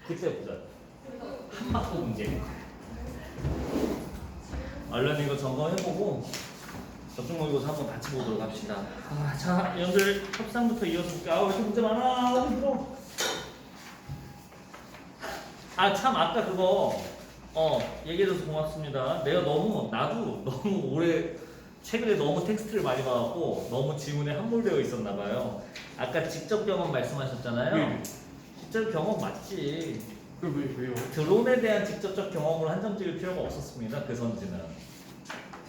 그때 보자. 한바퀴 문제. 얼른 이거 점검해보고 접종 모의고사 한번 같이 보도록 합시다. 자, 여러분들 협상부터 이어서 볼게요. 왜 이렇게 문제 많아? 힘들어. 참 아까 그거 얘기해줘서 고맙습니다. 나도 너무 최근에 너무 텍스트를 많이 봐갖고 너무 지문에 함몰되어 있었나봐요. 아까 직접 경험 말씀하셨잖아요. 네. 직접 경험 맞지. 왜요? 드론에 대한 직접적 경험을 한 점 찍을 필요가 없었습니다. 그 선지는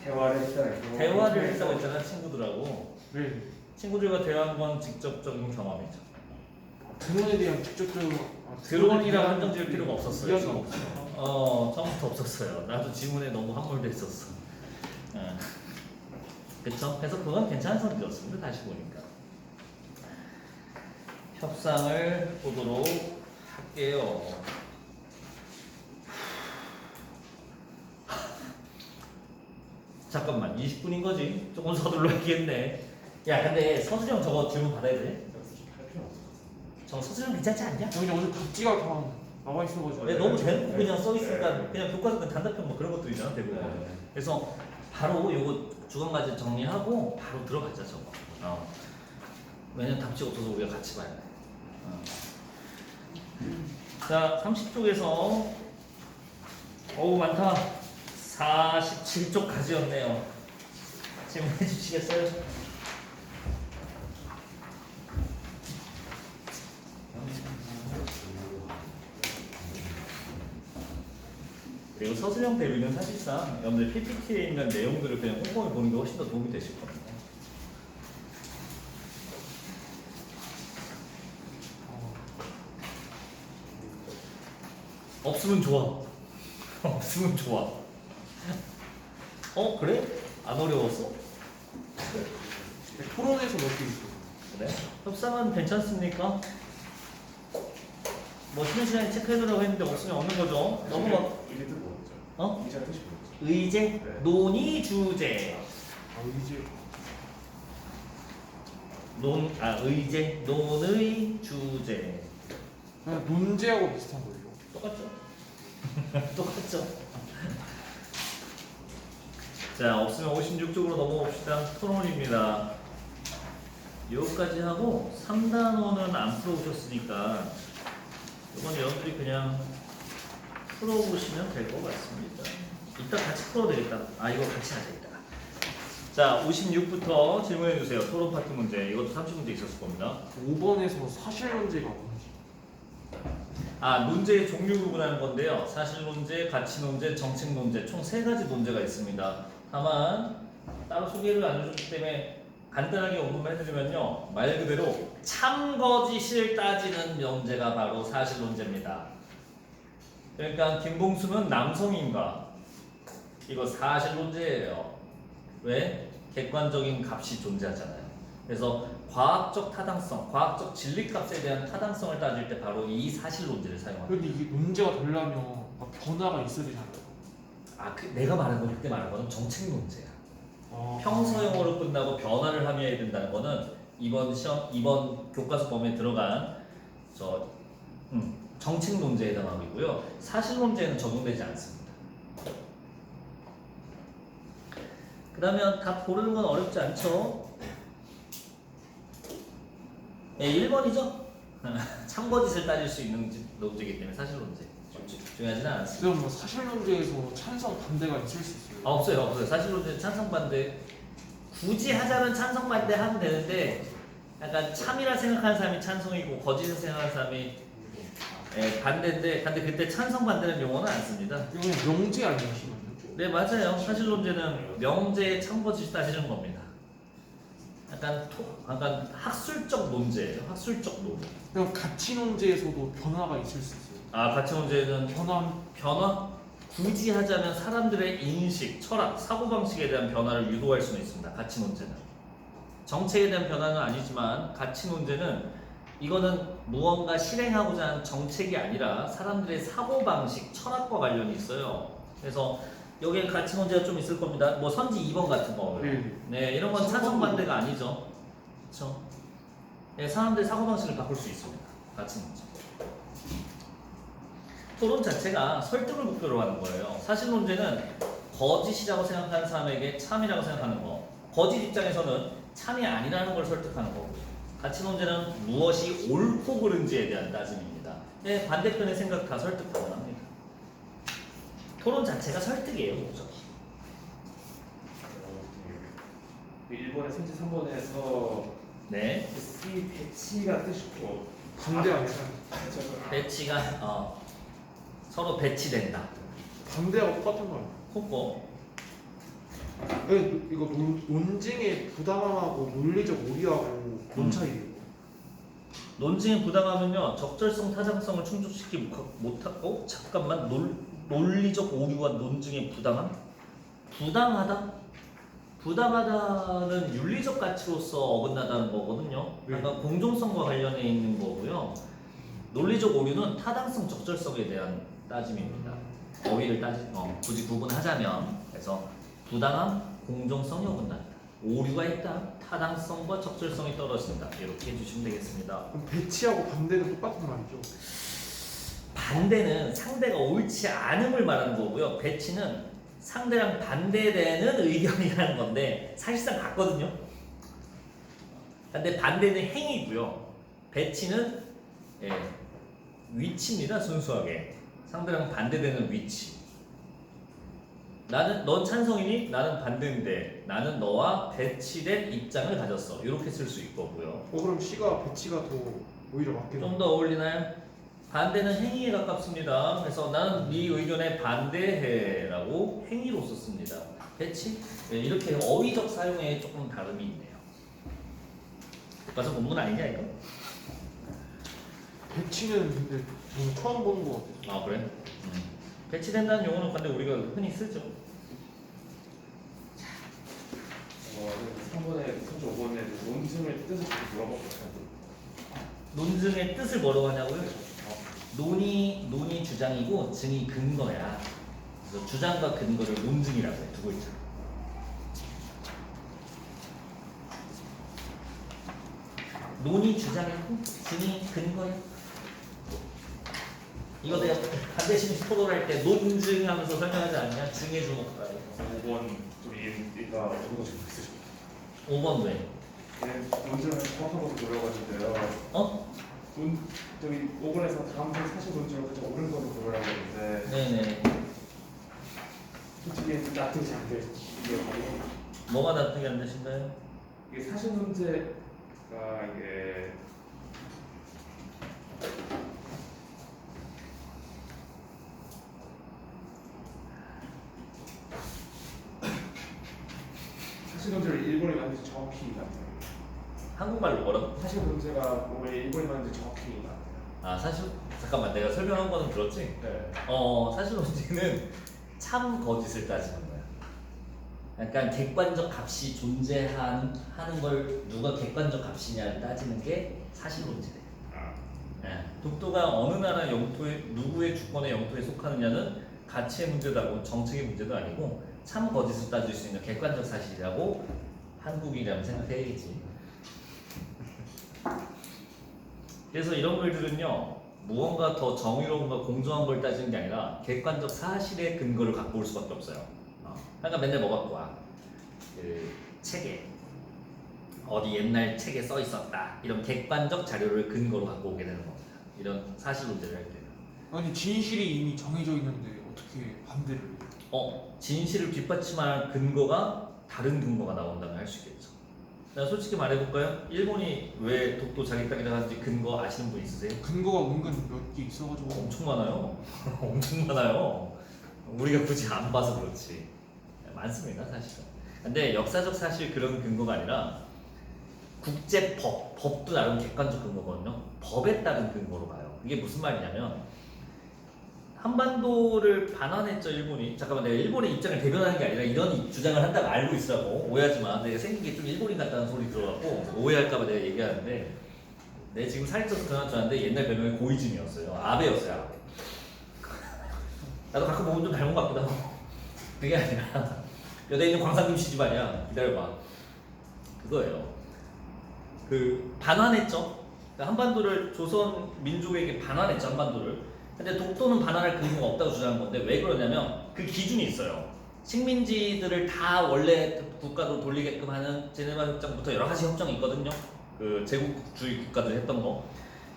대화를 했다고 했잖아, 친구들하고. 네. 친구들과 대화한 건 직접적인 경험이죠. 드론에 대한 직접적인 드론이랑 한 점 찍을 필요가 없었어요. 이야기가 없어요. 처음부터 없었어요. 나도 지문에 너무 함몰돼 있었어. 그쵸? 그래서 그건 괜찮은 선지였습니다. 다시 보니까. 협상을 보도록 할게요. 잠깐만, 20분인 거지? 조금 서둘러야겠네. 야, 근데 서수정 저거 질문 받아야 돼? 저 서수정 괜찮지 않냐? 그냥 오늘 답지가 다 나와 있어가지고. 왜 너무 대놓고 그냥 써 있으니까 그냥 교과서 단답형 뭐 그런 것도 있잖아, 대부분. 그래서 바로 요거 주간까지 정리하고 바로 들어가자, 저거. 왜냐면 답지 없어서 우리가 같이 봐야 돼. 자, 30쪽에서 어우 많다. 47쪽까지였네요. 질문해 주시겠어요? 그리고 서술형 대비는 사실상 여러분들 PPT에 있는 내용들을 그냥 꼼꼼히 보는 게 훨씬 더 도움이 되실 겁니다. 없으면 좋아. 없으면 좋아. 그래? 안 어려웠어? 토론에서 몇 개 있어요. 그래? 협상은 괜찮습니까? 뭐 쉬는 시간에 체크해두라고 했는데 없으면 없는 거죠. 너무 막 이게 뜻 뭐였죠? 이자 뜻이 뭐였죠? 의제, 네. 논의 주제. 이제 의제, 논의 주제. 그냥 논제하고 비슷한 거예요. 똑같죠? 똑같죠? 자, 없으면 56쪽으로 넘어봅시다. 토론입니다. 여기까지 하고 3단원은 안 풀어보셨으니까 이건 여러분들이 그냥 풀어보시면 될 것 같습니다. 이따 같이 풀어도 되겠다. 이거 같이 하자 이따. 자, 56부터 질문해 주세요. 토론 파트 문제. 이것도 30문제 있었을 겁니다. 5번에서 사실 문제가 뭔지. 논제의 종류 구분하는 건데요. 사실 논제, 가치 논제, 정책 논제 총 3가지 논제가 있습니다. 다만 따로 소개를 안 해줬기 때문에 간단하게 언급만 해드리면요. 말 그대로 참거짓을 따지는 문제가 바로 사실 논제입니다. 그러니까 김봉수는 남성인가? 이거 사실 논제예요. 왜? 객관적인 값이 존재하잖아요. 그래서 과학적 타당성, 과학적 진리값에 대한 타당성을 따질 때 바로 이 사실 논제를 사용합니다. 근데 이게 문제가 되려면 막 변화가 있어야 되잖아요. 내가 말한 건 그때 말한 거는 정책 논제야. 아. 평서형으로 끝나고 변화를 함의해야 된다는 거는 이번 교과서 범위에 들어간 정책 논제에 해당하고요. 사실 논제에는 적용되지 않습니다. 그러면 답 고르는 건 어렵지 않죠? 네, 1번이죠? 참거짓을 따질 수 있는 논제이기 때문에 사실 논제. 중요하지는 않습니다. 그럼 뭐 사실 문제에서 찬성 반대가 있을 수 있어요. 없어요. 사실 논제 찬성 반대. 굳이 하자면 찬성 반대 하면 되는데 약간 참이라 생각하는 사람이 찬성이고 거짓을 생각하는 사람이 반대인데 그때 찬성 반대는 용어는 안 씁니다. 이거 그냥 명제 아니시나요? 네, 맞아요. 사실 논제는 명제의 참거짓을 따지는 겁니다. 약간 학술적 논제예요. 학술적 논. 그럼 가치 논제에서도 변화가 있을 수 있어요. 가치 논제는 변화? 굳이 하자면 사람들의 인식, 철학, 사고방식에 대한 변화를 유도할 수는 있습니다. 가치 논제는. 정책에 대한 변화는 아니지만 가치 문제는 이거는 무언가 실행하고자 하는 정책이 아니라 사람들의 사고방식, 철학과 관련이 있어요. 그래서 여기에 가치 문제가 좀 있을 겁니다. 뭐 선지 2번 같은 거. 네, 이런 건 찬성 반대가 아니죠. 그렇죠? 네, 사람들의 사고방식을 바꿀 수 있습니다. 가치 문제. 토론 자체가 설득을 목표로 하는 거예요. 사실 논제는 거짓이라고 생각하는 사람에게 참이라고 생각하는 거. 거짓 입장에서는 참이 아니라는 걸 설득하는 거고. 가치 논제는 무엇이 옳고 그른지에 대한 따짐입니다. 네, 반대편의 생각 다 설득 가능합니다. 토론 자체가 설득이에요, 목적. 일본의 선지 3번에서 네, C 배치가 뜻이고 반대 아니야? 배치가 서로 배치된다. 반대하고 똑같은 거 아니야? 그거 이거 논증의 부당함하고 논리적 오류하고 뭔 차이예요? 논증의 부당하면요 적절성 타당성을 충족시키지 못하고 잠깐만 논리적 오류와 논증의 부당함? 부당하다는 윤리적 가치로서 어긋나다는 거거든요. 그러니까 공정성과 관련해 있는 거고요. 논리적 오류는 타당성, 적절성에 대한 따짐입니다. 어휘를 굳이 구분하자면 그래서 부당함, 공정성이 어긋난다. 오류가 있다. 타당성과 적절성이 떨어진다. 이렇게 해주시면 되겠습니다. 그럼 배치하고 반대는 똑같은 말이죠? 반대는 상대가 옳지 않음을 말하는 거고요. 배치는 상대랑 반대되는 의견이라는 건데 사실상 같거든요. 근데 반대는 행위고요. 배치는 위치입니다. 순수하게 상대랑 반대되는 위치. 넌 찬성이니? 나는 반대인데 나는 너와 배치된 입장을 가졌어. 이렇게 쓸 수 있고요. 그럼 C가 배치가 더 오히려 맞겠네. 좀 더 어울리나요? 반대는 행위에 가깝습니다. 그래서 나는 네 의견에 반대해라고 행위로 썼습니다. 배치? 네, 이렇게 어휘적 사용에 조금 다름이 있네요. 교과서 본문 아니냐 이거? 배치는 근데 저는 처음 보는 거 같아요. 아 그래? 배치된다는 용어는 근데 우리가 흔히 쓰죠. 3번에 선지 5번에 논증의 뜻을 좀 물어봤거든요. 논증의 뜻을 뭐라고 하냐고요? 논이 주장이고 증이 근거야. 그래서 주장과 근거를 논증이라고 해. 두 글자. 논이 주장이고 증이 근거야. 이거 내가 반대심 토론할 때 논증하면서 설명하지 않냐? 증에 주목하라. 5번 좀 이해가 어느 정도 있으시죠? 5번 왜? 논증을 정확한 것도 노려가지고요. 저기 5번에서 다음 중 사실 논증을 가장 옳은 것을 고르라고 했는데 네네. 솔직히 납득이 안 돼요. 뭐가 납득이 안 되신가요? 이게 사실 문제가 이게 사실 문제를 일본이 만든지 정확히 맞나요? 한국말로 뭐라고? 사실 문제가 왜 일본이 만든지 정확히 맞나요? 아 사실 잠깐만 내가 설명한 거는 들었지? 네. 사실 문제는 참 거짓을 따지는 거야. 약간 객관적 값이 존재하는 걸 누가 객관적 값이냐를 따지는 게 사실 문제래. 독도가 어느 나라 영토에 누구의 주권의 영토에 속하느냐는 가치의 문제다고 정책의 문제도 아니고 참 거짓을 따질 수 있는 객관적 사실이라고 한국이라면 생각해야겠지. 그래서 이런 글들은요 무언가 더 정의로운가 공정한 걸 따지는 게 아니라 객관적 사실의 근거를 갖고 올 수밖에 없어요. 그러니까 맨날 뭐 갖고 와? 그 책에 어디 옛날 책에 써 있었다 이런 객관적 자료를 근거로 갖고 오게 되는 겁니다. 이런 사실 문제를 할 때. 아니 진실이 이미 정해져 있는데 어떻게 반대를? 진실을 뒷받침할 근거가 다른 근거가 나온다면 할 수 있겠죠. 나 솔직히 말해볼까요? 일본이 왜 독도 자기 땅이라고 하는지 근거 아시는 분 있으세요? 근거가 은근 몇 개 있어가지고. 엄청 많아요. 엄청 많아요. 우리가 굳이 안 봐서 그렇지. 많습니다, 사실은. 근데 역사적 사실 그런 근거가 아니라 법도 나름 객관적 근거거든요. 법에 따른 근거로 가요. 이게 무슨 말이냐면 한반도를 반환했죠, 일본이. 잠깐만, 내가 일본의 입장을 대변하는 게 아니라 이런 주장을 한다고 알고 있으라고. 오해하지 마. 내가 생긴 게 좀 일본인 같다는 소리 들어갖고 오해할까봐 내가 얘기하는데 내가 지금 살이 쪄서 그런 줄 알았는데 옛날 별명이 고이즈미였어요. 아베였어요, 아베. 나도 가끔 보면 좀 닮은 것 같기도 하고. 그게 아니라 여대 있는 광산님 시집 아니야. 기다려봐. 그거예요. 반환했죠. 그러니까 한반도를 조선 민족에게 반환했죠. 한반도를. 근데 독도는 반환할 근거가 없다고 주장한 건데 왜 그러냐면 그 기준이 있어요. 식민지들을 다 원래 국가로 돌리게끔 하는 제네바 협정부터 여러 가지 협정이 있거든요. 그 제국주의 국가들 했던 거.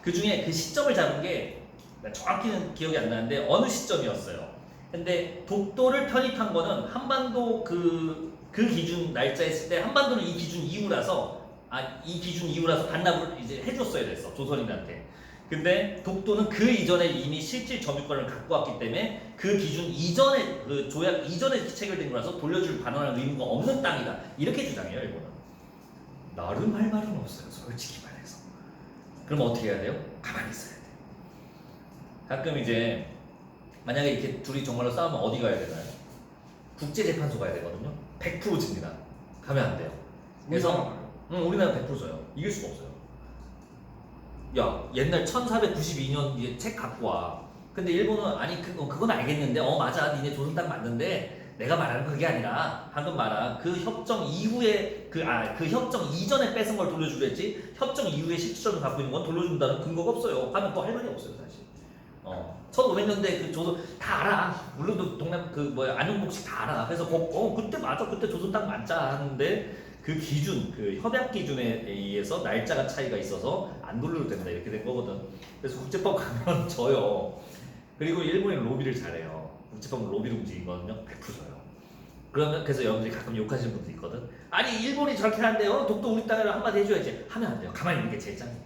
그 중에 그 시점을 잡은 게 정확히는 기억이 안 나는데 어느 시점이었어요. 근데 독도를 편입한 거는 한반도 그 기준 날짜 했을 때 한반도는 이 기준 이후라서 이 기준 이후라서 반납을 이제 해줬어야 됐어 조선인한테. 근데 독도는 그 이전에 이미 실질 점유권을 갖고 왔기 때문에 그 기준 이전에 그 조약 이전에 체결된 거라서 돌려줄 반환할 의무가 없는 땅이다 이렇게 주장해요 일본은. 나름 할 말은 없어요 솔직히 말해서. 그럼 어떻게 해야 돼요? 가만히 있어야 돼. 가끔 이제 만약에 이렇게 둘이 정말로 싸우면 어디 가야 되나요? 국제재판소 가야 되거든요. 100% 집니다. 가면 안 돼요. 그래서 우리나라 100% 져요. 이길 수가 없어요. 야 옛날 1492년 책 갖고 와. 근데 일본은 아니 그건 알겠는데 맞아 니네 조선 땅 맞는데 내가 말하는 그게 아니라 방금 말한 그 협정 이후에 그 협정 이전에 뺏은 걸 돌려주겠지 협정 이후에 실질적으로 갖고 있는 건 돌려준다는 근거가 없어요. 하면 또 할 말이 없어요 사실. 1500년대 그 조선 다 알아. 물론 동남 안용복식 다 알아. 그래서 그때 맞아 그때 조선 땅 맞자 하는데 그 기준 그 협약 기준에 의해서 날짜가 차이가 있어서 안 돌려도 된다 이렇게 된 거거든. 그래서 국제법 가면 져요. 그리고 일본이 로비를 잘해요. 국제법은 로비로 움직이거든요. 100% 져요. 그러면 그래서 여러분들이 가끔 욕하시는 분도 있거든. 아니 일본이 저렇게 하는데요. 독도 우리 땅이라 한마디 해줘야지. 하면 안 돼요. 가만히 있는 게 제일 짱이에요.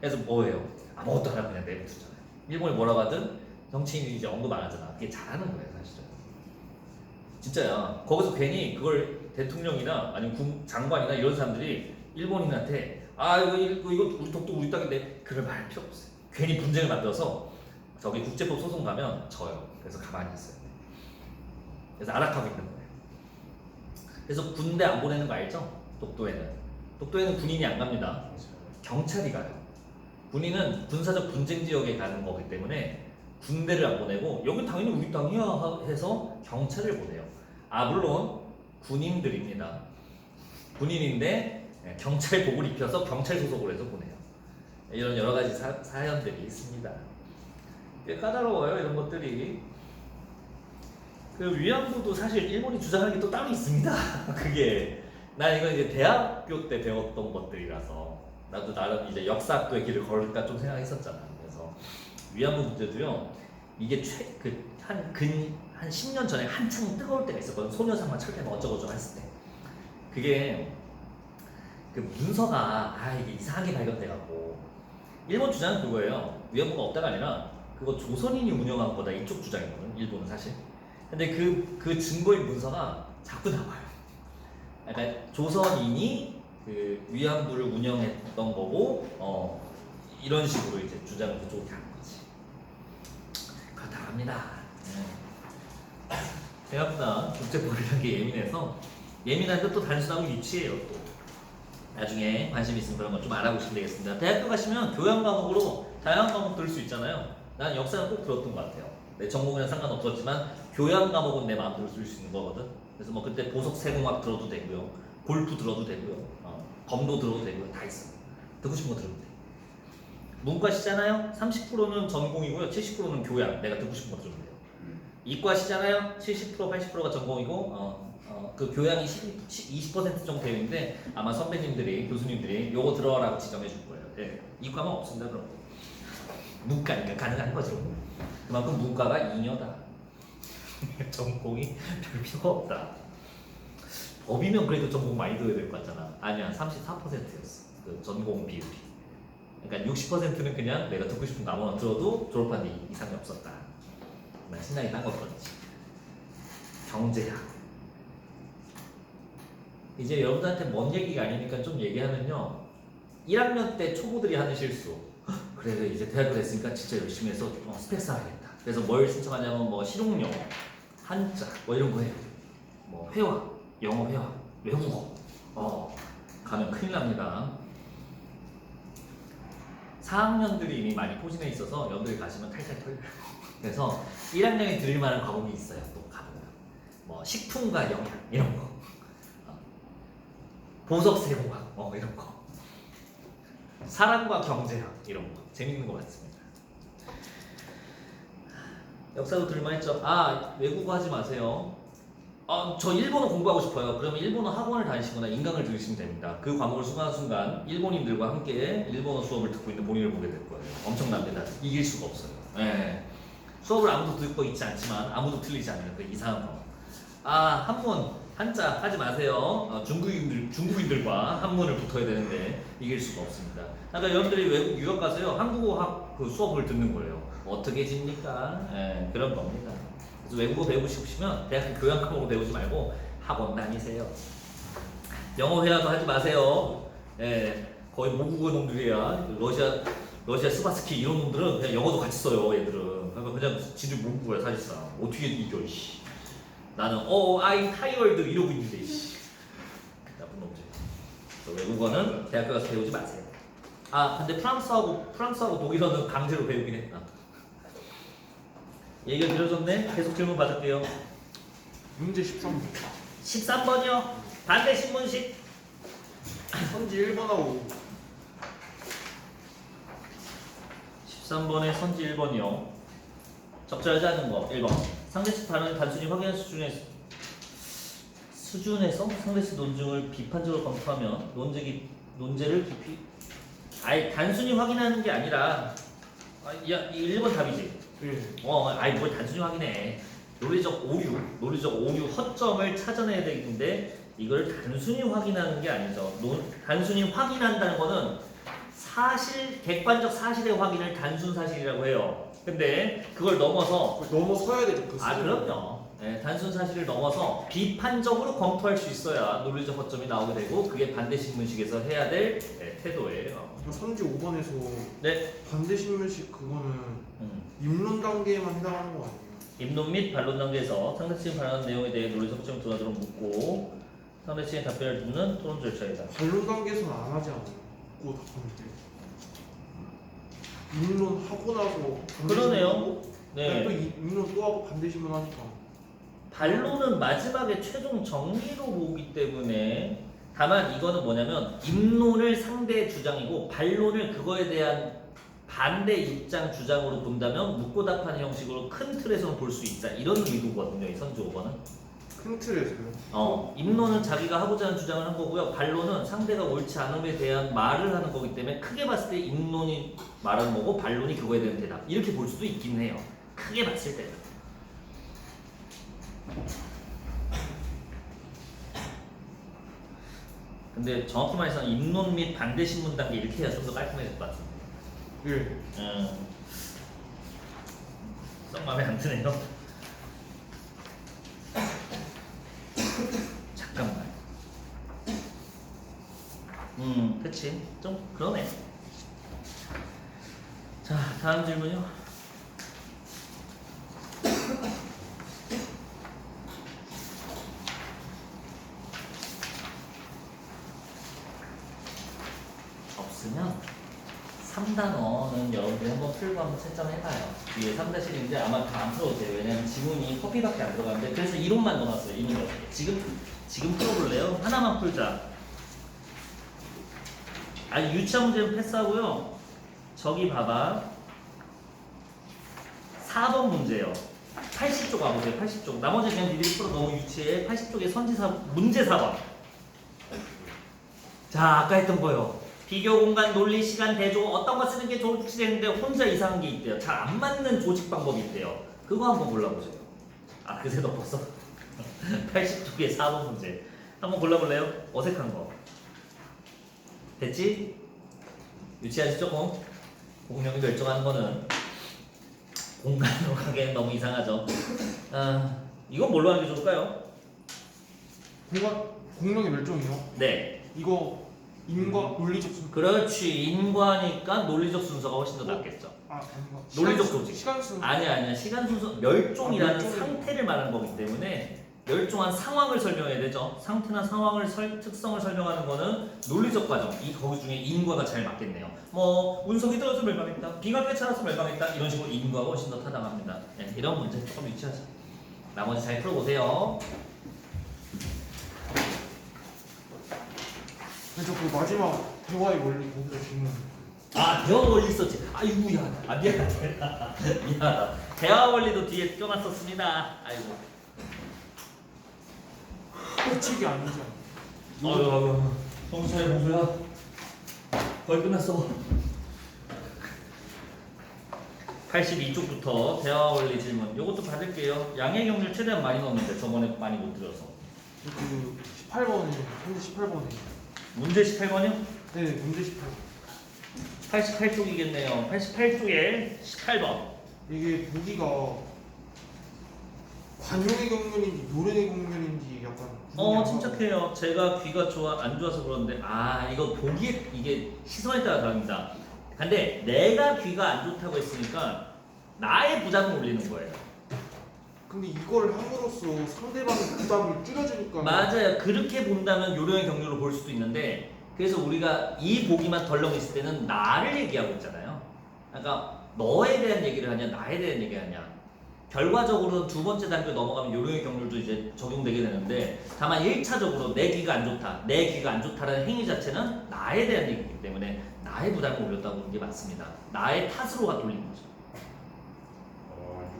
그래서 뭐예요? 아무것도 안 하고 그냥 내버두잖아요. 일본이 뭐라고 하든 정치인이 이제 언급 안 하잖아. 그게 잘하는 거예요 사실은. 진짜야. 거기서 괜히 그걸 대통령이나 아니면 장관이나 이런 사람들이 일본인한테 이거 우리 독도 우리 땅인데 그걸 말할 필요 없어요. 괜히 분쟁을 만들어서 저기 국제법 소송 가면 져요. 그래서 가만히 있어요. 그래서 아락하고 있는 거예요. 그래서 군대 안 보내는 거 알죠? 독도에는 군인이 안 갑니다. 경찰이 가요. 군인은 군사적 분쟁 지역에 가는 거기 때문에 군대를 안 보내고 여긴 당연히 우리 땅이야 해서 경찰을 보내요. 물론 군인들입니다. 군인인데 경찰복을 입혀서 경찰 소속을 해서 보내요. 이런 여러 가지 사연들이 있습니다. 꽤 까다로워요 이런 것들이. 그 위안부도 사실 일본이 주장하는 게 또 따로 있습니다. 그게 난 이건 이제 대학교 때 배웠던 것들이라서 나도 나름 이제 역사학도의 길을 걸을까 좀 생각했었잖아. 그래서 위안부 문제도요. 이게 한 10년 전에 한창 뜨거울 때가 있었거든. 소녀상만 철퇴 어쩌고저쩌고 했을 때. 그게 그 문서가 이게 이상하게 발견돼갖고 일본 주장은 그거예요. 위안부가 없다가 아니라 그거 조선인이 운영한 거다 이쪽 주장이거든. 일본은 사실. 근데 그 증거인 문서가 자꾸 나와요. 그러니까 조선인이 그 위안부를 운영했던 거고 이런 식으로 이제 주장을 그쪽으로 하는 거지. 그렇다고 합니다. 생각보다 국제법이라는 게 예민한데 또 단순하고 유치해요. 또 나중에 관심 있으면 그런 거 좀 알아보시면 되겠습니다. 대학교 가시면 교양 과목으로 다양한 과목 들을 수 있잖아요. 난 역사는 꼭 들었던 것 같아요. 내 전공이랑 상관없었지만 교양 과목은 내 마음대로 쓸 수 있는 거거든. 그래서 뭐 그때 보석 세공학 들어도 되고요, 골프 들어도 되고요, 검도 들어도 되고요, 다 있어. 듣고 싶은 거 들어도 돼. 문과시잖아요. 30%는 전공이고요, 70%는 교양. 내가 듣고 싶은 거 들어도 돼요. 이과시잖아요. 70% 80%가 전공이고 그 교양이 20% 정도 되어 있는데 아마 선배님들이 교수님들이 요거 들어라고 지정해 줄 거예요. 네. 이과만 없습니다. 그럼 문과니까 가능한 거죠. 그만큼 문과가 잉여다. 전공이 별 필요가 없다. 법이면 그래도 전공 많이 들어야 될 것 같잖아. 아니야, 34%였어. 그 전공 비율이. 그러니까 60%는 그냥 내가 듣고 싶은 거 아무나 들어도 졸업한 뒤 이상이 없었다. 난 신나게 딴 거거든지. 경제학. 이제 여러분들한테 먼 얘기가 아니니까 좀 얘기하면요. 1학년 때 초보들이 하는 실수. 그래 이제 대학교 됐으니까 진짜 열심히 해서 스펙 쌓아야겠다. 그래서 뭘 신청하냐면 뭐 실용영어, 한자 뭐 이런 거 해요. 뭐 회화, 영어 회화, 외국어. 가면 큰일 납니다. 4학년들이 이미 많이 포진해 있어서 여러분들이 가시면 탈탈 털려요. 그래서 1학년이 들을 만한 과목이 있어요. 또 가보면 뭐 식품과 영양 이런 거, 보석세공학 이런 거, 사랑과 경제학 이런 거 재밌는 거 많습니다. 역사도 들만했죠. 아, 외국어 하지 마세요. 저 일본어 공부하고 싶어요. 그러면 일본어 학원을 다니시거나 인강을 들으시면 됩니다. 그 과목을 순간순간 일본인들과 함께 일본어 수업을 듣고 있는 본인을 보게 될 거예요. 엄청납니다. 이길 수가 없어요. 예. 수업을 아무도 듣고 있지 않지만 아무도 틀리지 않는 그 이상한 거. 한문 한자 하지 마세요. 중국인들과 한문을 붙어야 되는데 이길 수가 없습니다. 그러니까 여러분들이 외국 유학 가서요 한국어 그 수업을 듣는 거예요. 어떻게 집니까? 예, 그런 겁니다. 그래서 외국어 배우고 싶으시면 대학교 교양 과목을 배우지 말고 학원 다니세요. 영어 회화도 하지 마세요. 예, 거의 모국어 놈들이야. 러시아 스바스키 이런 놈들은 그냥 영어도 같이 써요. 얘들은. 그러니까 그냥 지들 모국어야 사실상. 어떻게 이겨 이씨. 나는 I'm tired 이러고 있는데 이씨. 나쁜 놈들. 그래서 외국어는 대학교 가서 배우지 마세요. 근데 프랑스하고 독일어는 강제로 배우긴 했다. 얘기가 길어졌네. 계속 질문 받을게요. 문제 13번. 13번이요. 반대 신문식. 선지 1번하고 13번에 선지 1번이요. 적절하지 않은 거 1번. 상대측 발언을 단순히 확인한 수준에서 상대측 논증을 비판적으로 검토하면 논제를 깊이 단순히 확인하는 게 아니라 이 1번 답이지. 뭘 단순히 확인해. 논리적 오류, 허점을 찾아내야 되는데 이걸 단순히 확인하는 게 아니죠. 단순히 확인한다는 거는 객관적 사실의 확인을 단순 사실이라고 해요. 근데 그걸 넘어서야 되죠. 그럼요. 네, 단순 사실을 넘어서 비판적으로 검토할 수 있어야 논리적 허점이 나오게 되고 그게 반대 신문식에서 해야 될 태도예요. 선지 5번에서 네. 반대 신문식 그거는 입론 단계에만 해당하는 거 아니에요? 입론 및 반론 단계에서 상대측이 발언한 내용에 대해 논리적 허점이 드러나도록 묻고 상대측의 답변을 듣는 토론 절차이다. 반론 단계에서는 안 하지 않아요? 고 답하는 때. 입론 하고 나서 그러네요. 네. 또 입론 또 하고 반대 신문 하니까. 반론은 마지막에 최종 정리로 보기 때문에 다만 이거는 뭐냐면 입론을 상대의 주장이고 반론을 그거에 대한 반대 입장 주장으로 본다면 묻고 답하는 형식으로 큰 틀에서는 볼 수 있다 이런 의도거든요. 이 선지 5번은 큰 틀에서요? 입론은 자기가 하고자 하는 주장을 한 거고요. 반론은 상대가 옳지 않음에 대한 말을 하는 거기 때문에 크게 봤을 때 입론이 말하는 거고 반론이 그거에 대한 대답 이렇게 볼 수도 있긴 해요. 크게 봤을 때는. 근데 정확히 말해서 입론 및 반대 신문 단계 이렇게 해야 좀 더 깔끔해질 것 같은데. 썩 마음에 안 드네요. 잠깐만. 그치. 좀 그러네. 자, 다음 질문이요. 없으면 3단원은 여러분들이 한번 풀고 한번 채점해봐요. 뒤에 3-1인데 아마 다 안 풀어도 돼요. 왜냐면 지문이 커피밖에 안 들어가는데 그래서 이론만 넣어놨어요. 이론 몇 개. 지금 풀어볼래요? 하나만 풀자. 유치한 문제는 패스하고요. 저기 봐봐. 4번 문제요. 80쪽 와보세요. 80쪽. 나머지 그냥 니들이 풀어 너무 유치해. 80쪽에 문제 4번. 자, 아까 했던 거요. 비교 공간, 논리, 시간, 대조 어떤 거 쓰는 게 좋을지 되는데 혼자 이상한 게 있대요. 잘 안 맞는 조직 방법이 있대요. 그거 한번 골라보세요. 그새 덮었어? 80쪽에 4번 문제. 한번 골라볼래요? 어색한 거. 됐지? 유치하지 조금? 공룡이 결정하는 거는 공간으로 가기엔 너무 이상하죠. 이건 뭘로 하는 게 좋을까요? 공룡의 멸종이요? 네. 이거 인과 논리적 순서. 그렇지. 인과니까 논리적 순서가 훨씬 더 낫겠죠. 아닌가? 논리적 조직. 시간 순서. 아니야. 시간 순서 멸종이라는 멸종이- 상태를 말하는 거기 때문에 멸종한 상황을 설명해야 되죠. 상태나 상황을 특성을 설명하는 거는 논리적 과정. 거기 중에 인과가 잘 맞겠네요. 뭐 운석이 떨어져 멸망했다. 비가 꿰차라서 멸망했다. 이런 식으로 인과가 훨씬 더 타당합니다. 네, 이런 문제 조금 유치하죠. 나머지 잘 풀어보세요. 그래서 그 마지막 대화의 원리 거기서 질문. 아 대화 원리 있었지. 아이고 야, 아 미안하다. 미안하다. 대화 원리도 뒤에 껴놨었습니다. 아이고. 꽂히기 아니잖아. 아유, 봉수야 봉수야. 거의 끝났어. 82쪽부터 대화 원리 질문. 요것도 받을게요. 양의 경률 최대한 많이 넣었는데 저번에 많이 못 드려서. 그 18번에 현재 18번에. 문제 18번이요? 네, 문제 18번. 88쪽이겠네요. 88쪽에 18번. 이게 보기가 관용의 경륜인지 노련의 경륜인지 약간 침착해요. 제가 귀가 안 좋아서 그런데 이거 보기에 이게 시선에 따라 다릅니다. 근데 내가 귀가 안 좋다고 했으니까 나의 부담을 올리는 거예요. 근데 이걸 함으로써 상대방의 부담을 줄여주니까 맞아요. 그렇게 본다면 요령의 경륜으로 볼 수도 있는데 그래서 우리가 이 보기만 덜렁 있을 때는 나를 얘기하고 있잖아요. 그러니까 너에 대한 얘기를 하냐 나에 대한 얘기를 하냐. 결과적으로는 두 번째 단계 넘어가면 요령의 경률도 이제 적용되게 되는데 다만 1차적으로 내 귀가 안 좋다, 내 귀가 안 좋다라는 행위 자체는 나에 대한 얘기이기 때문에 나의 부담을 올렸다고 보는 게 맞습니다. 나의 탓으로 돌린 거죠.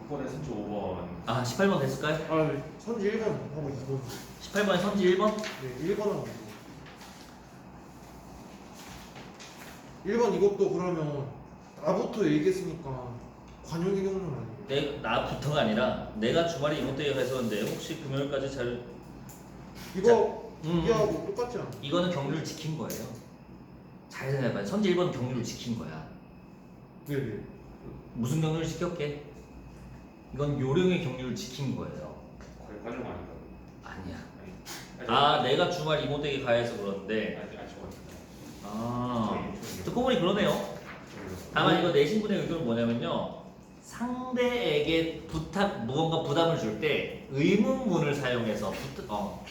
6번에 선주 5번. 18번 됐을까요? 네. 선지 1번 하고 2번. 18번에 선지 1번? 네, 1번하고 2번. 1번 이것도 그러면 나부터 얘기했으니까 관용의 경륜 아니에요? 나부터가 아니라 내가 주말에 이모때에 했었는데 혹시 금요일까지 잘 이거 이하고 똑같지 않아? 이거는 경률을 지킨 거예요. 잘 생각해봐요. 선지 1번 경률을 지킨 거야. 네네. 무슨 경률을 지켰게? 이건 요령의 경률을 지킨 거예요. 거의 관용 아닌가? 아니야. 내가 주말 이모댁에 가야 해서 그런데 듣고 보니 그러네요. 다만 이거 내신 분의 의견은 뭐냐면요. 상대에게 무언가 부담을 줄 때 의문문을 사용해서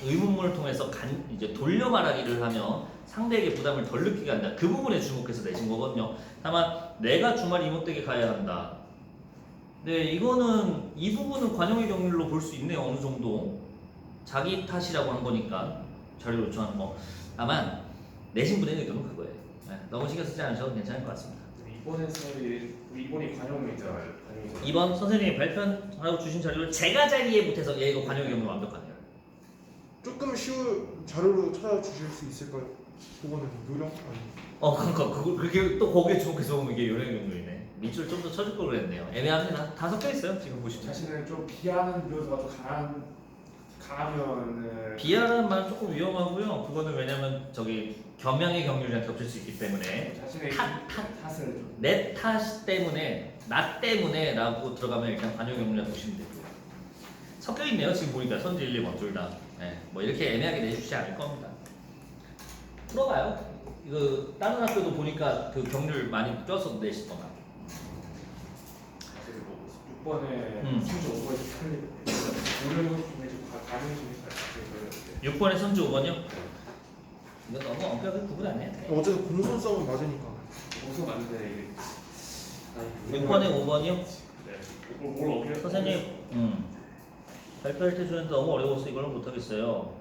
의문문을 통해서 이제 돌려 말하기를 하면 상대에게 부담을 덜 느끼게 한다. 그 부분에 주목해서 내신 거거든요. 다만 내가 주말 이모댁에 가야 한다. 네, 이거는 이 부분은 관용의 경률로 볼 수 있네요. 어느 정도 자기 탓이라고 한 거니까 자료 요청하는 거. 다만 내신 분의 의견은 그거예요. 네, 너무 신경 쓰지 않으셔도 괜찮을 것 같습니다. 2번이 관용이잖아요. 2번 선생님이 발표하고 주신 자료를 제가 잘 이해 못해서 이거 관용의 경우 완벽하네요. 조금 쉬운 자료로 찾아주실 수 있을까요? 그거는 요령 아니. 그러니까 그걸 그렇게 또 거기에 주목해서 보면 이게 요령의 경우이네. 밑줄 좀 더 쳐줄 걸 그랬네요. 애매합니다. 다 섞여 있어요. 지금 보시면. 자신을 좀 비하하는 묘도가 더 강하면은 비하라는 말은 조금 위험하고요. 그거는 왜냐면 겸양의 경륜이랑 겹칠 수 있기 때문에 자신의 탓을 좀 내 탓 때문에 나 때문에 라고 들어가면 일단 관용 경륜이라고 보시면 되고요. 섞여 있네요. 지금 보니까 선지 1, 2번 둘 다. 네, 뭐 이렇게 애매하게 내주시지 않을 겁니다. 풀어봐요. 이거 다른 학교도 보니까 그 경률 많이 껴서 내시더만. 6번에 선주 5번이 틀리고 오늘 중에 좀 가능해 주니까 6번에 선주 5번이요? 이거 너무 엄격하게 구분 안 해요. 어쨌든 공손성은 맞으니까. 우선 맞는데 이게 6번에 5번이요? 네. 뭘 어겨? 선생님, 발표할 때 주는데 너무 어려워서 이걸는 못하겠어요.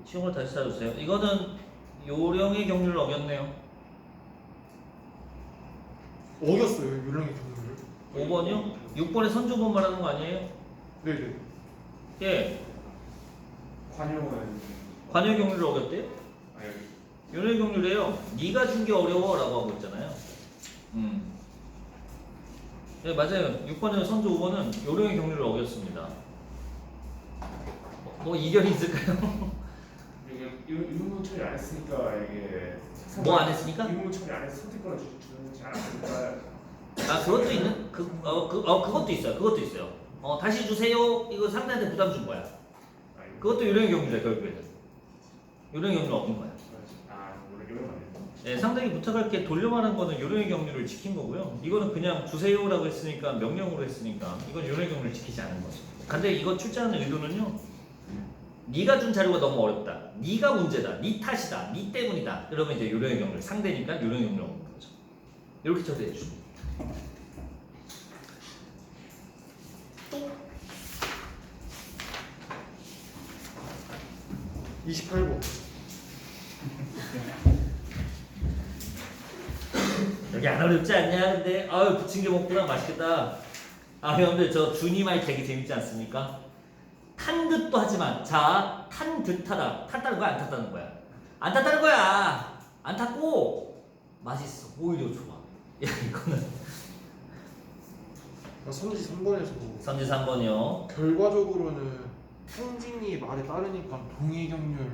쉬운 걸 다시 찾아주세요. 이거는 요령의 경률을 어겼네요. 어겼어요 요령의 경륜을. 5번이요? 6번에 선주본 말하는 거 아니에요? 네네. 예, 관용은 관여 경률을 어겼대요? 아니 요령의 경률이에요. 네가 준 게 어려워라고 하고 있잖아요. 네 맞아요. 6번에 선주 5번은 요령의 경률을 어겼습니다. 뭐 이견이 있을까요? 이게 의문 처리 안 했으니까 이게 뭐 안 했으니까? 의문 처리 안 해서 선택권을 주지 않았으니까 그것도 있는 그것도 있어요. 그것도 있어요. 다시 주세요. 이거 상대한테 부담 준 거야. 그것도 요령의 경률이야 결국에는. 요령의 경률을 어긴 거야. 원래 요령 안 했나? 네, 상대에게 부탁할 게 돌려 말한 거는 요령의 경률을 지킨 거고요. 이거는 그냥 주세요라고 했으니까 명령으로 했으니까 이건 요령의 경률을 지키지 않은 거죠. 근데 이거 출제하는 의도는요. 네가 준 자료가 너무 어렵다. 네가 문제다. 네 탓이다. 네 때문이다. 그러면 이제 요령의 경률 상대니까 요령의 경률을 얻는 거죠. 이렇게 처리해 주십니다. 28번. 여기 그렇게 안 어렵지 않냐? 근데 아유 부침개 먹구나 맛있겠다. 아 여러분들 저 준이말 되게 재밌지 않습니까? 탄 듯도 하지만 자 탄 듯하다. 탔다는 거야 안 탔다는 거야? 안 탔다는 거야. 안 탔고 맛있어. 오히려 좋아. 야 이거는 나 선지 3번에서 선지 3번이요. 결과적으로는 행진이 말에 따르니까 동의경률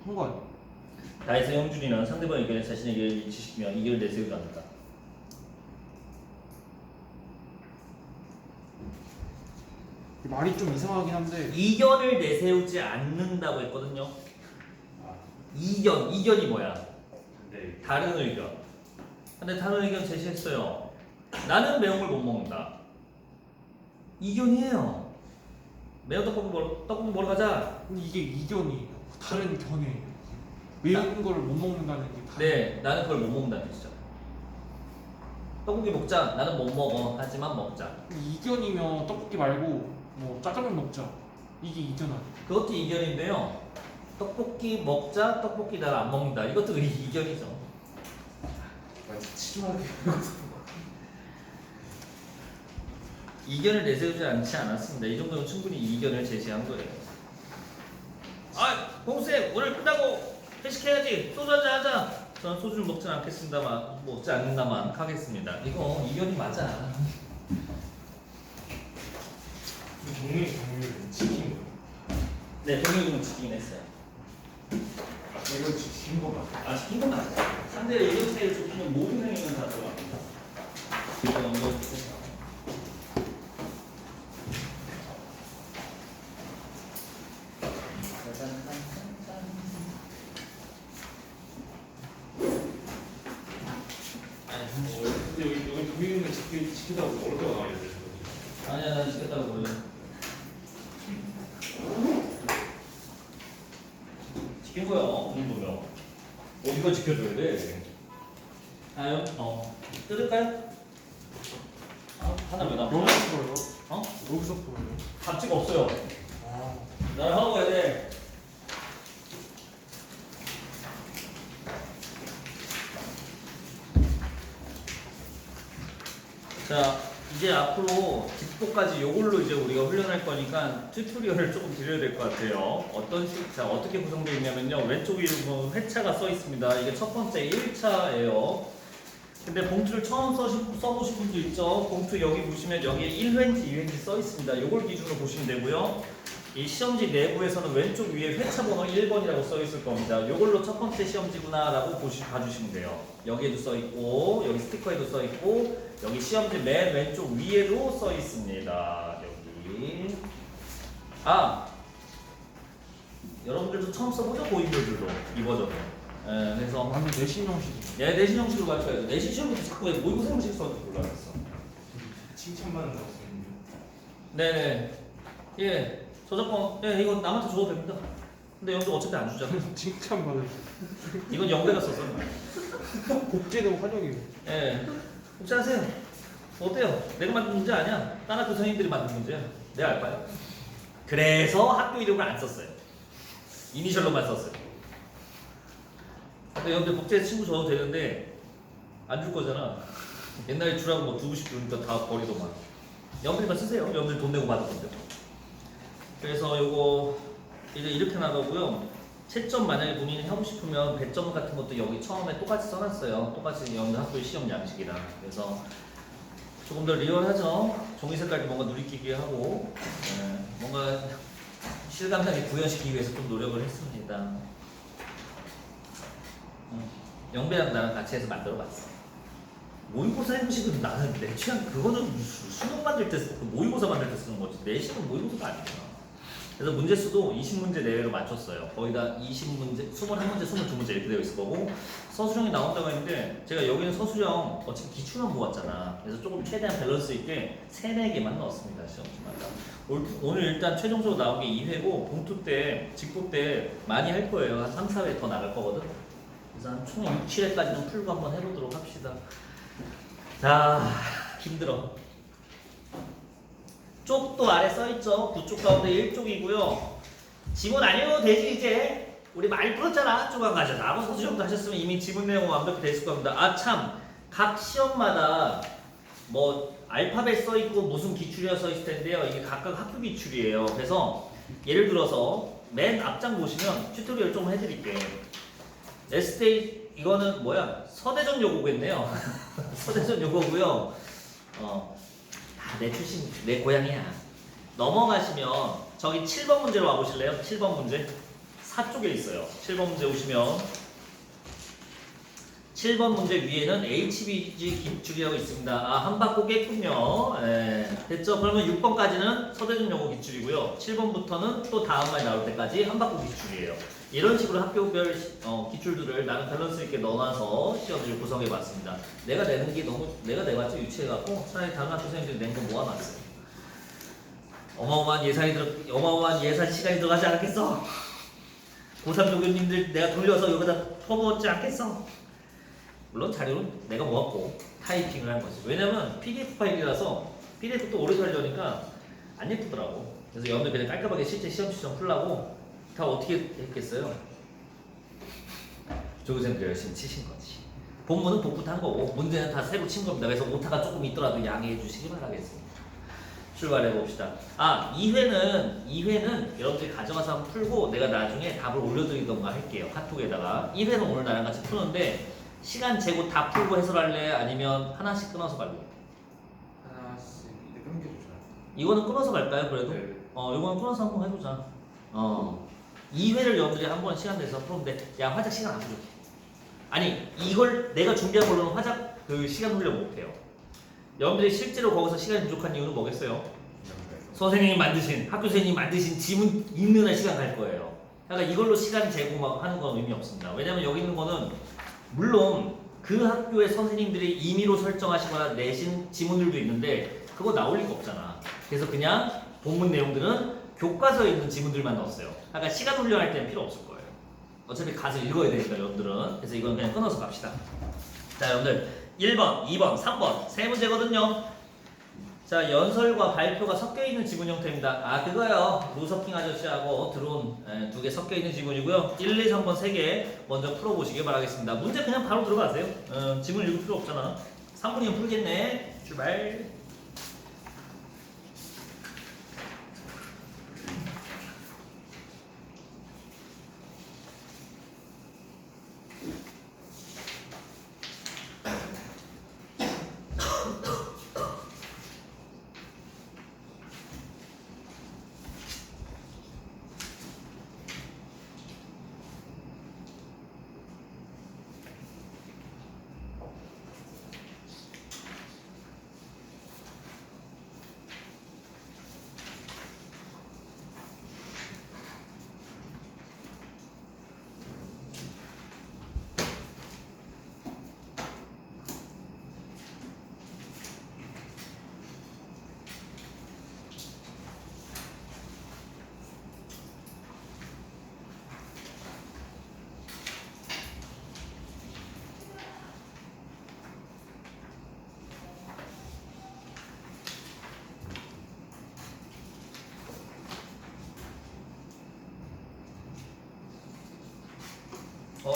한 거 아니야? 나에서 형준이는 상대방 의견에 자신의 의견을 일치시키며 이견을 내세우지 않는다. 말이 좀 이상하긴 한데 이견을 내세우지 않는다고 했거든요. 아, 이견이 뭐야? 근데 다른 의견. 근데 다른 의견 제시했어요. 나는 매운 걸 못 먹는다. 이견이에요. 매운 떡볶이 먹으러 가자. 근데 이게 이견이에요. 다른 견이에요. 매운 거를 못 먹는다는 게 다른. 네, 나는 그걸 못 먹는다는 뜻이죠. 떡볶이 먹자. 나는 못 먹어. 하지만 먹자. 이견이면 떡볶이 말고 뭐 짜장면 먹자. 이게 이견 아니야? 그것도 이견인데요. 떡볶이 먹자. 떡볶이 날 안 먹는다. 이것도 이견이죠. 치졸하게 이견을 내세우지 않지 않았습니다. 이 정도면 충분히 이견을 제시한 거예요. 아, 봉쌤 오늘 끝나고 회식해야지. 소주 한잔 하자. 저는 소주를 먹지는 않겠습니다만 먹지 않는다만 하겠습니다. 이거 이견이 맞아. 동의경률 지킨 거예요. 네, 동의금은 지키긴 했어요. 아, 이걸 지킨 거 맞아. 아, 지킨 건 맞아요. 상대의 의견 차이를 좁히는 모든 행위는 다 들어갑니다. 이거 넘겨주세요. 근데 여기 동의경률 지키다고 어렵게 나와야 돼. 아니야, 난 지켰다고 보여. 지킨 거야, 이 정도면. 어디가 지켜줘야 돼? 아유, 뜯을까요? 아, 하나 왜 남아? 여기서 보여요? 어? 여기서 보여요? 답지가 없어요. 아, 나를 하고 가야 돼. 자, 이제 앞으로 뒷부까지 요걸로 이제 우리가 훈련할 거니까 튜토리얼을 조금 드려야 될 것 같아요. 자, 어떻게 구성되어 있냐면요. 왼쪽 위에 보면 회차가 써 있습니다. 이게 첫 번째 1차예요. 근데 봉투를 처음 써보신 분도 있죠. 봉투 여기 보시면 여기에 1회인지 2회인지 써 있습니다. 요걸 기준으로 보시면 되고요. 이 시험지 내부에서는 왼쪽 위에 회차 번호 1번이라고 써 있을 겁니다. 요걸로 첫 번째 시험지구나라고 봐주시면 돼요. 여기에도 써 있고, 여기 스티커에도 써 있고, 여기 시험지 맨 왼쪽 위에도 써 있습니다. 여기. 아! 여러분들도 처음 써보죠? 고인물들도. 이 버전은. 예, 그래서. 완전 내신 형식이네. 예, 내신 형식으로 가르쳐야죠. 내신 시험부터 자꾸 왜 모의고사 형식 써서 몰라겠어. 칭찬만 나왔었는데. 네네. 예. 저작권, 예, 이거 남한테 줘도 됩니다. 근데 영도 어차피 안 주잖아. 칭찬받을 이건 영배가 썼어. 복제는 환영이에요. 예. 복제하세요. 어때요? 내가 만든 문제 아니야. 다른 학교 선생님들이 만든 문제야. 내가 알 바야. 그래서 학교 이름을 안 썼어요. 이니셜로만 썼어요. 근데 여러분들 복제해서 친구 줘도 되는데 안 줄 거잖아. 옛날에 주라고 뭐 주고 싶으니까 다 버리더만. 여러분들만 쓰세요. 여러분들 돈 내고 받을 건데. 그래서 요거 이제 이렇게 나가고요. 채점 만약에 본인이 하고 싶으면 배점 같은 것도 여기 처음에 똑같이 써놨어요. 똑같이 여러분들 학교의 시험 양식이랑. 그래서 조금 더 리얼하죠. 종이 색깔이 뭔가 누리끼게 하고 뭔가 실감나게 구현시키기 위해서 좀 노력을 했습니다. 영배랑 나랑 같이 해서 만들어봤어. 모의고사 형식은 나는 내 취향 그거는 수능 만들 때 쓰고 모의고사 만들 때 쓰는 거지 내 식은 모의고사가 아니구나. 그래서 문제수도 20문제 내외로 맞췄어요. 거의 다 20문제, 21문제, 22문제 이렇게 되어 있을 거고 서술형이 나온다고 했는데 제가 여기는 서술형 어차피 기출만 모았잖아. 그래서 조금 최대한 밸런스 있게 3, 4개만 넣었습니다. 시험지마다. 오늘 일단 최종적으로 나온 게 2회고 봉투 때, 직보 때 많이 할 거예요. 한 3, 4회 더 나갈 거거든. 그래서 한 총 6, 7회까지는 풀고 한번 해보도록 합시다. 자, 힘들어. 쪽도 아래 써있죠. 9쪽 가운데 1쪽이고요. 지문 안 읽어도 되지 이제. 우리 많이 풀었잖아. 조금 가셔서 아무 서술형도 하셨으면 이미 지문 내용은 완벽히 됐을 겁니다. 아 참, 각 시험마다 뭐 알파벳 써 있고 무슨 기출이라 써 있을 텐데요. 이게 각각 학교 기출이에요. 그래서 예를 들어서 맨 앞장 보시면 튜토리얼 좀 해드릴게요. 에스테이 이거는 뭐야? 서대전 요고겠네요. 서대전 요고고요. 내 출신 내 고향이야. 넘어가시면 저기 7번 문제로 와보실래요? 7번 문제 4쪽에 있어요. 7번 문제 오시면 7번 문제 위에는 HBG 기출이라고 있습니다. 한 바퀴 깼군요. 됐죠? 그러면 6번까지는 서대전 용어 기출이고요. 7번부터는 또 다음 말 나올 때까지 한 바퀴 기출이에요. 이런 식으로 학교별 기출들을 나는 밸런스 있게 넣어놔서 시험을 구성해봤습니다. 내가 내는 게 너무 내가 내봤자 유치해갖고 차라리 다른 학교 선생님들이 낸 거 모아놨어요. 어마어마한 예산 시간이 들어가지 않았겠어? 고3 교수님들 내가 돌려서 여기다 퍼부었지 않겠어? 물론 자료는 내가 모았고 타이핑을 한 거지. 왜냐면 PDF 파일이라서 PDF 또 오래 살려니까 안 예쁘더라고. 그래서 여러분들 그냥 깔끔하게 실제 시험 풀라고 다 어떻게 했겠어요? 조교생들 열심히 치신 거지. 본문은 복부터 한 거고 문제는 다 새로 친 겁니다. 그래서 오타가 조금 있더라도 양해해 주시기 바라겠습니다. 출발해 봅시다. 2회는 여러분들이 가져가서 한번 풀고 내가 나중에 답을 올려드리던가 할게요. 카톡에다가. 1회는 오늘 나랑 같이 푸는데 시간 재고 다 풀고 해설할래? 아니면 하나씩 끊어서 갈래? 하나씩 이제 끊는 게 좋죠. 이거는 끊어서 갈까요? 그래도? 네. 이거는 끊어서 한번 해보자. 2회를 여러분들이 한번 시간 내서 풀었는데 야 화작 시간 안 부족해. 아니 이걸 내가 준비한 걸로는 화작 그 시간 훈련 못해요. 여러분들이 실제로 거기서 시간이 부족한 이유는 뭐겠어요? 선생님이 만드신 학교 선생님이 만드신 지문 읽는 시간 갈 거예요. 그러니까 이걸로 시간 재고 막 하는 건 의미 없습니다. 왜냐면 여기 있는 거는 물론 그 학교의 선생님들이 임의로 설정하시거나 내신 지문들도 있는데 그거 나올 리가 없잖아. 그래서 그냥 본문 내용들은 교과서에 있는 지문들만 넣었어요. 그러니까 시간 훈련할 때는 필요 없을 거예요. 어차피 가서 읽어야 되니까 여러분들은. 그래서 이건 그냥 끊어서 갑시다. 자 여러분들 1번, 2번, 3번 세 문제거든요. 자 연설과 발표가 섞여있는 지문 형태입니다. 그거요. 루서킹 아저씨하고 드론 두 개 섞여있는 지문이고요. 1, 2, 3번 3개 먼저 풀어보시길 바라겠습니다. 문제 그냥 바로 들어가세요. 지문 읽을 필요 없잖아. 3분이면 풀겠네. 출발.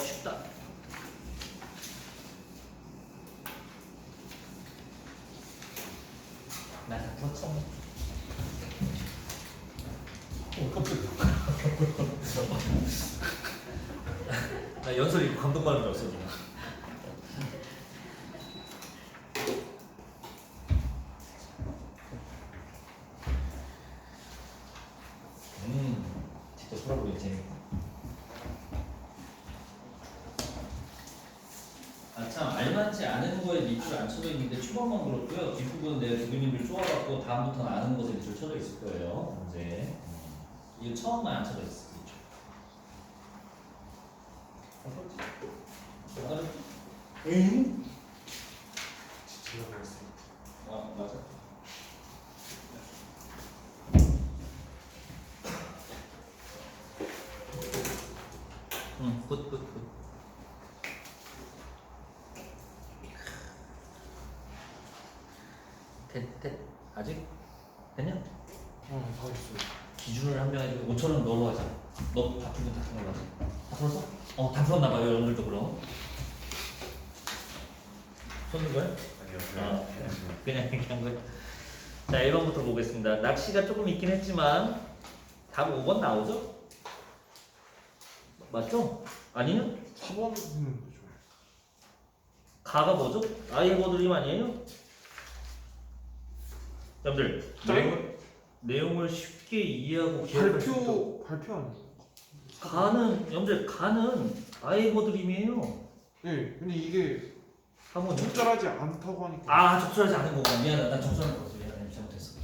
쉽다. 나 다 풀었어. 깜짝이야. 나 연설 읽고 감동받은 줄 알았어. 직접 풀어보기 재밌다. 참 알맞지 않은 거에 밑줄 안 쳐져 있는데 초반만 그렇고요. 뒷부분은 내가 교수님들 쪼아갖고 다음부터는 아는 것에 밑줄 쳐져 있을 거예요. 문제. 이거 처음만 안 쳐져 있어. 응? 제가 그랬어요. 맞아. 굿. 됐. 아직? 됐냐? 다 했어요. 기준을 한 명에 5,000원 넣으러 가자. 너 다 풀고 다 풀어 가자. 다 풀었어? 다 풀었나봐요, 여러분들도 그럼. 손든 거야? 아니요. 아, 그냥 얘기한 거야. 자, 1번부터 보겠습니다. 낚시가 조금 있긴 했지만 답 5번 나오죠? 맞죠? 아니요? 4번은 좋아요. 가가 뭐죠? 아이버드림 아니에요? 여러분들 내용을 쉽게 이해하고 기억할 수 있도록 발표 아니에요? 여러분들 가는 아이버드림이에요. 네, 근데 이게 한번 적절하지 않다고 하니까. 아 적절하지 않은 거구나. 미안하다. 난 적절한 거 같아. 미안해. 잘못했어.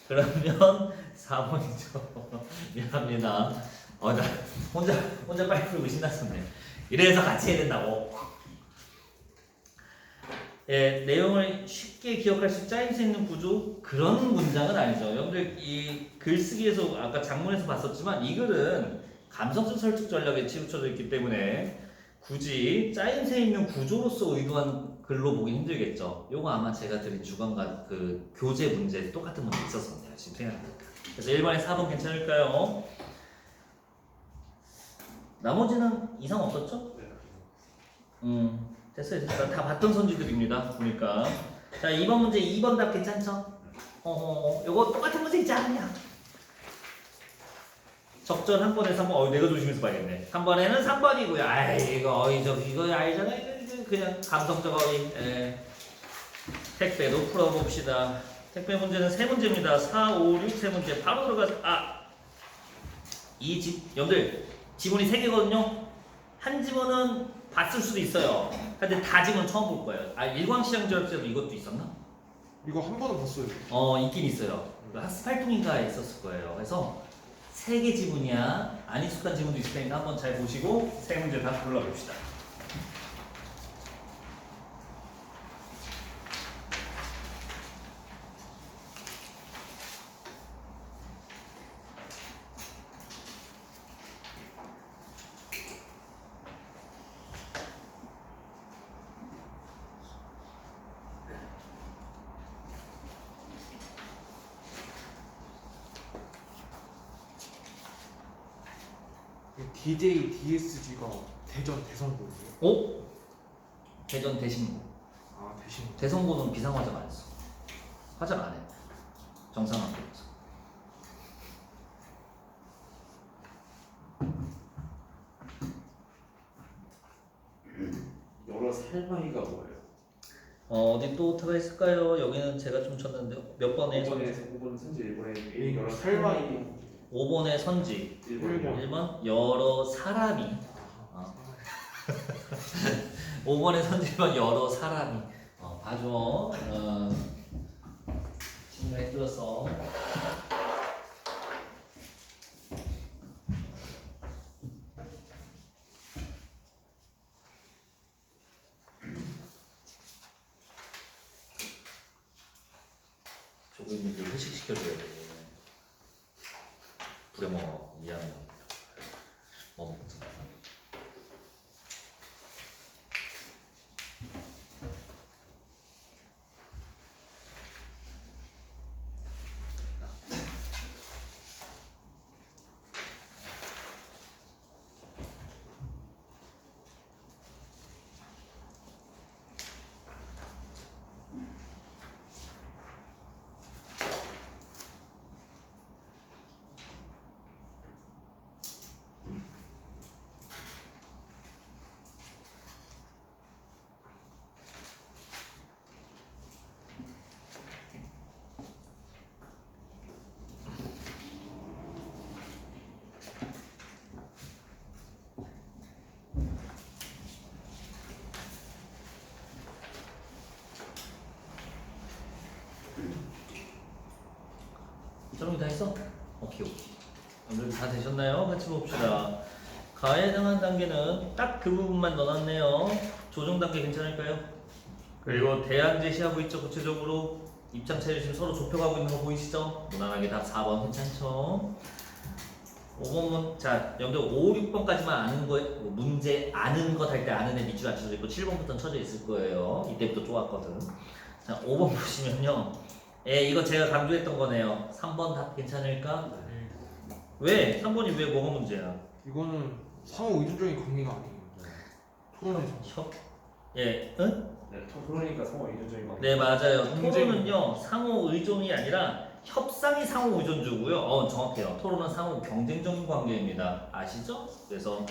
그러면 4번이죠. 미안합니다. 나 혼자 빨리 풀고 신났었네. 이래서 같이 해야 된다고. 예, 내용을 쉽게 기억할 수 짜임새 있는 구조 그런 문장은 아니죠. 여러분들 이 글쓰기에서 아까 장문에서 봤었지만 이 글은 감성적 설득 전략에 치우쳐져 있기 때문에 굳이 짜임새 있는 구조로서 의도한 글로 보기 힘들겠죠. 요거 아마 제가 드린 주관과 그 교재 문제 똑같은 문제 있었었네요. 지금 생각해보니까. 그래서 1번에 4번 괜찮을까요? 나머지는 이상 없었죠? 됐어요. 다 봤던 선지들입니다. 보니까. 자, 2번 문제 2번 답 괜찮죠? 요거 똑같은 문제 있지 않냐? 적절 한 번에 3번. 내가 조심해서 봐야겠네. 한 번에는 3번이고요. 아이, 이거 알잖아요. 이거 그냥 감성적 어휘. 택배도 풀어봅시다. 택배 문제는 3문제입니다. 4, 5, 6, 3문제. 바로 들어가서, 여러분들, 지문이 3개거든요? 한 지문은 봤을 수도 있어요. 근데 다 지문 처음 볼 거예요. 일광시장지역 때도 이것도 있었나? 이거 한 번은 봤어요. 있긴 있어요. 학습활동인가에 있었을 거예요. 그래서 3개 지문이야. 안 익숙한 지문도 있을 테니까 한번 잘 보시고 3문제 다 골라봅시다. DJ, DSG가 대전 대선거예요. 오? 대전 대신고. 대신. 대선고는 비상화작 안 했어. 화작 안 해. 정상학교에서. 여러 살마이가 뭐예요? 어디 또 오타가 있을까요? 여기는 제가 좀 쳤는데 몇 번에 5번에 선지 1번에 여러 살마이. 살마이 5번의 선지 1번이요. 1번 여러 사람이 5번의 선지번 여러 사람이 봐줘. 신경에 뚫었어. 조금은 회식시켜줘야 돼. 부려먹어. 미안해. 뭐 먹자. 정리 다 했어? 오케이. 오늘 다 되셨나요? 같이 봅시다. 가에 해당한 단계는 딱 그 부분만 넣어놨네요. 조정 단계 괜찮을까요? 그리고 대안 제시하고 있죠. 구체적으로 입장 차이 지금 서로 좁혀가고 있는 거 보이시죠? 무난하게 답 4번 괜찮죠? 5번 자, 여러분들 5, 6번까지만 아는 거 문제 아는 것 할 때 아는 애 밑줄 안 쳐져 있고 7번부터는 쳐져 있을 거예요. 이때부터 좋았거든. 자, 5번 보시면요. 이거 제가 강조했던 거네요. 3번 답 괜찮을까? 네. 왜? 3번이 왜 뭐가 문제야? 이거는 상호 의존적인 관계가 아니에요. 토론에서. 예, 응? 네, 그러니까 상호 이전적인 거. 네 맞아요. 경쟁. 토론은요 상호 의존이 아니라 협상이 상호 의존주고요. 정확해요. 토론은 상호 경쟁적인 관계입니다. 아시죠? 그래서